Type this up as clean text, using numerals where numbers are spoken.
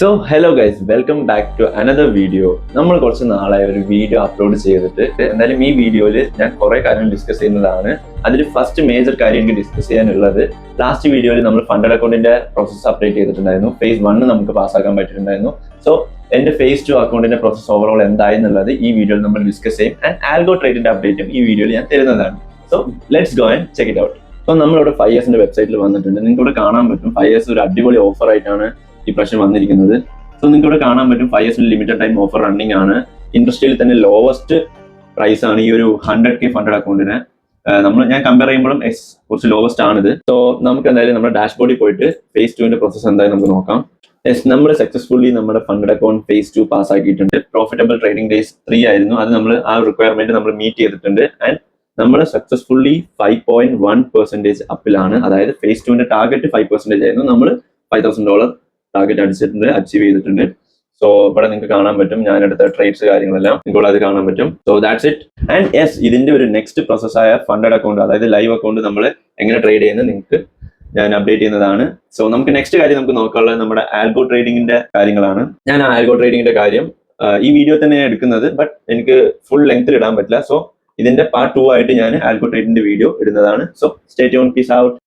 So hello guys, welcome back to another video. നമ്മൾ കുറച്ച് നാളായി ഒരു വീഡിയോ അപ്ലോഡ് ചെയ്തിട്ട്. എന്തായാലും ഈ വീഡിയോയിൽ ഞാൻ കുറെ കാര്യങ്ങൾ ഡിസ്കസ് ചെയ്യുന്നതാണ്. അതിൽ ഫസ്റ്റ് മേജർ കാര്യം എനിക്ക് ഡിസ്കസ് ചെയ്യാനുള്ളത്, ലാസ്റ്റ് വീഡിയോയിൽ നമ്മൾ ഫണ്ടഡ് അക്കൗണ്ടിന്റെ പ്രോസസ് അപ്ഡേറ്റ് ചെയ്തിട്ടുണ്ടായിരുന്നു. ഫേസ് 1 നമുക്ക് പാസ്സാക്കാൻ പറ്റിയിട്ടുണ്ടായിരുന്നു. സോ എന്റെ ഫേസ് 2 അക്കൗണ്ടിന്റെ പ്രോസസ് ഓവറോൾ എന്തായി എന്നുള്ളത് ഈ വീഡിയോയിൽ നമ്മൾ ഡിസ്കസ് ചെയ്യും. ആൻഡ് ആൽഗോ ട്രേഡിന്റെ അപ്ഡേറ്റും ഈ വീഡിയോയിൽ ഞാൻ തരുന്നതാണ്. So let's go and check it out. അപ്പോൾ നമ്മളിവിടെ 5 വെബ്സൈറ്റിൽ വന്നിട്ടുണ്ട്. നിങ്ങൾക്ക് ഇവിടെ കാണാൻ പറ്റും 5 ഒരു അടിപൊളി ഓഫർ ആയിട്ടാണ് ഈ പ്രാവശ്യം വന്നിരിക്കുന്നത്. സോ നിങ്ങൾക്ക് ഇവിടെ കാണാൻ പറ്റും 5 ലിമിറ്റഡ് ടൈം ഓഫർ റണ്ണിംഗ് ആണ്. ഇൻഡസ്ട്രിയിൽ തന്നെ ലോവസ്റ്റ് പ്രൈസ് ആണ് ഈ ഒരു 100K ഫണ്ടഡ് അക്കൗണ്ടിന്. ഞാൻ കമ്പയർ ചെയ്യുമ്പോഴും കുറച്ച് ലോവസ്റ്റ് ആണിത്. സോ നമുക്ക് എന്തായാലും നമ്മുടെ ഡാഷ്ബോർഡിൽ പോയിട്ട് ഫേസ് 2 പ്രോസസ് എന്തായാലും നമുക്ക് നോക്കാം. നമ്മൾ സക്സസ്ഫുള്ളി നമ്മുടെ ഫണ്ടഡ് അക്കൗണ്ട് ഫേസ് 2 പാസ് ആക്കിയിട്ടുണ്ട്. പ്രോഫിറ്റബിൾ ട്രേഡിംഗ് ഡേയ്സ് 3 ആയിരുന്നു. അത് നമ്മൾ ആ റിക്വയർമെന്റ് നമ്മൾ മീറ്റ് ചെയ്തിട്ടുണ്ട്. ആൻഡ് നമ്മൾ സക്സസ്ഫുള്ളി 5.1% അപ്പിലാണ്. അതായത് ഫേസ് 2 ടാർഗറ്റ് 5% ആയിരുന്നു. നമ്മൾ $5,000 ടാർഗറ്റ് അച്ചീവ് ചെയ്തിട്ടുണ്ട്. സോ ഇവിടെ നിങ്ങൾക്ക് കാണാൻ പറ്റും ഞാൻ എടുത്ത ട്രേഡ്സ് കാര്യങ്ങളെല്ലാം നിങ്ങൾക്ക് അത് കാണാൻ പറ്റും. So that's it. And yes, ഇതിന്റെ ഒരു നെക്സ്റ്റ് പ്രോസസ്സായ ഫണ്ടഡ് അക്കൗണ്ട്, അതായത് ലൈവ് അക്കൗണ്ട് നമ്മൾ എങ്ങനെ ട്രേഡ് ചെയ്യുന്നത് നിങ്ങൾക്ക് ഞാൻ അപ്ഡേറ്റ് ചെയ്യുന്നതാണ്. സോ നമുക്ക് നെക്സ്റ്റ് കാര്യം നമുക്ക് നോക്കാനുള്ളത് നമ്മുടെ ആൽഗോ ട്രേഡിങ്ങിന്റെ കാര്യങ്ങളാണ്. ഞാൻ ആൽഗോ ട്രേഡിങ്ങിന്റെ കാര്യം ഈ വീഡിയോ തന്നെ എടുക്കുന്നത്, ബട്ട് എനിക്ക് ഫുൾ ലെങ്ത്തിൽ ഇടാൻ പറ്റില്ല. സോ ഇതിന്റെ പാർട്ട് 2 ആയിട്ട് ഞാൻ ആൽഗോ ട്രേഡിങ്ങിന്റെ വീഡിയോ ഇടുന്നതാണ്. So stay tune, peace out.